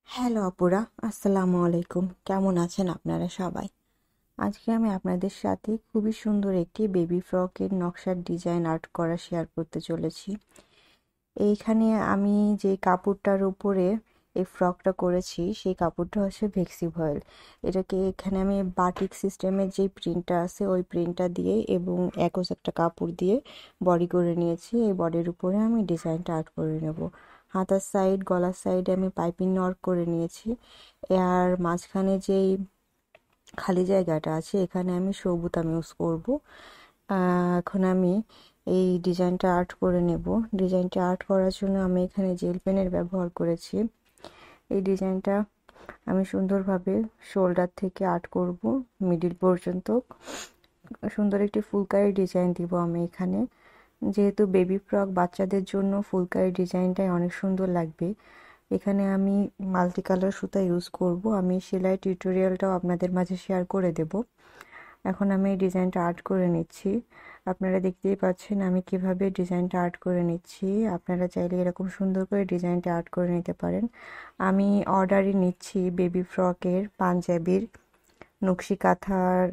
Hello আপুরা, আসসালামু আলাইকুম। কেমন আছেন আপনারা সবাই? আজকে আমি আপনাদের সাথে খুবই সুন্দর একটি বেবি ফ্রকের নকশার ডিজাইন আর্ট করা শেয়ার করতে চলেছি। এইখানে আমি যে কাপড়টার উপরে এই ফ্রকটা করেছি সেই কাপড়টা হচ্ছে ভেক্সি ভয়েল। এটাকে এখানে আমি বাটিক সিস্টেমের যে প্রিন্টটা আছে ওই প্রিন্টটা দিয়ে এবং একজ একটা কাপড় দিয়ে বডি করে নিয়েছি। এই বডির উপরে আমি ডিজাইনটা আর্ট করে নেব। হাতার সাইড, গলার সাইডে আমি পাইপিং ওয়ার্ক করে নিয়েছি। আর মাঝখানে যেই খালি জায়গাটা আছে এখানে আমি সবুতাম ইউজ করব। এখন আমি এই ডিজাইনটা আর্ট করে নেব। ডিজাইনটা আর্ট করার জন্য আমি এখানে জেল পেনের ব্যবহার করেছি। এই ডিজাইনটা আমি সুন্দরভাবে শোল্ডার থেকে আর্ট করব মিডিল পর্যন্ত। সুন্দর একটি ফুলকারি ডিজাইন দিব আমি এখানে। যেহেতু বেবি ফ্রক বাচ্চাদের জন্য ফুলকারি ডিজাইনটাই অনেক সুন্দর লাগবে। এখানে আমি মাল্টি কালার সুতা ইউজ করব। আমি সেলাই টিউটোরিয়ালটাও আপনাদের মাঝে শেয়ার করে দেব। এখন আমি এই ডিজাইনটা আর্ট করে নিচ্ছি। আপনারা দেখতেই পাচ্ছেন আমি কিভাবে ডিজাইনটা আর্ট করে নিচ্ছি। আপনারা চাইলে এরকম সুন্দর করে ডিজাইনটা আর্ট করে নিতে পারেন। আমি অর্ডারই নিচ্ছি বেবি ফ্রকের, পাঞ্জাবির, নকশি কাঁথার,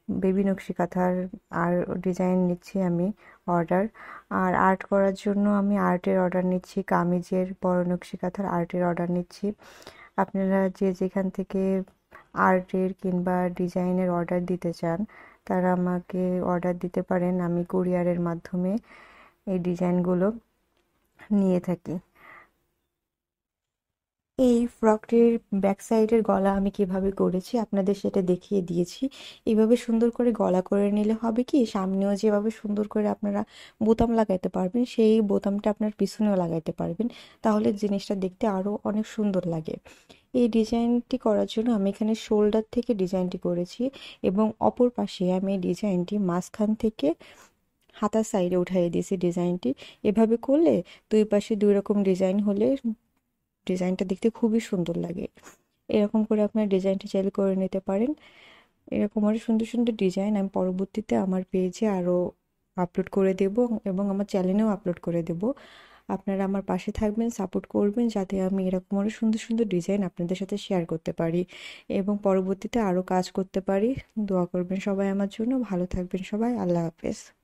বেবি নকশি কাঁথার আর ডিজাইন নিচ্ছি আমি অর্ডার। আর আর্ট করার জন্য আমি আর্টের অর্ডার নিচ্ছি, কামিজের বড় নকশি কাঁথার আর্টের অর্ডার নিচ্ছি। আপনারা যে যেখান থেকে আর্টের কিংবা ডিজাইনের অর্ডার দিতে চান তারা আমাকে অর্ডার দিতে পারেন। আমি কুরিয়ারের মাধ্যমে এই ডিজাইনগুলো নিয়ে থাকি। এই ফ্রকটির ব্যাক সাইডের গলা আমি কিভাবে করেছি আপনাদের সেটা দেখিয়ে দিয়েছি। এইভাবে সুন্দর করে গলা করে নিলে হবে কি, সামনেও যেভাবে সুন্দর করে আপনারা বোতাম লাগাইতে পারবেন সেই বোতামটা আপনার পিছনেও লাগাইতে পারবেন। তাহলে জিনিসটা দেখতে আরো অনেক সুন্দর লাগে। এই ডিজাইনটি করার জন্য আমি এখানে শোল্ডার থেকে ডিজাইনটি করেছি এবং অপর পাশে আমি এই ডিজাইনটি মাঝখান থেকে হাতার সাইডে উঠাইয়ে দিয়েছি ডিজাইনটি। এভাবে করলে দুই পাশে দুই রকম ডিজাইন হলে ডিজাইনটা দেখতে খুবই সুন্দর লাগে। এরকম করে আপনার ডিজাইনটা চাইলে করে নিতে পারেন। এরকম আরো সুন্দর সুন্দর ডিজাইন আমি পরবর্তীতে আমার পেজে আরও আপলোড করে দেব এবং আমার চ্যানেলেও আপলোড করে দেব। আপনারা আমার পাশে থাকবেন, সাপোর্ট করবেন যাতে আমি এরকম আরো সুন্দর সুন্দর ডিজাইন আপনাদের সাথে শেয়ার করতে পারি এবং পরবর্তীতে আরও কাজ করতে পারি। দোয়া করবেন সবাই আমার জন্য। ভালো থাকবেন সবাই। আল্লাহ হাফেজ।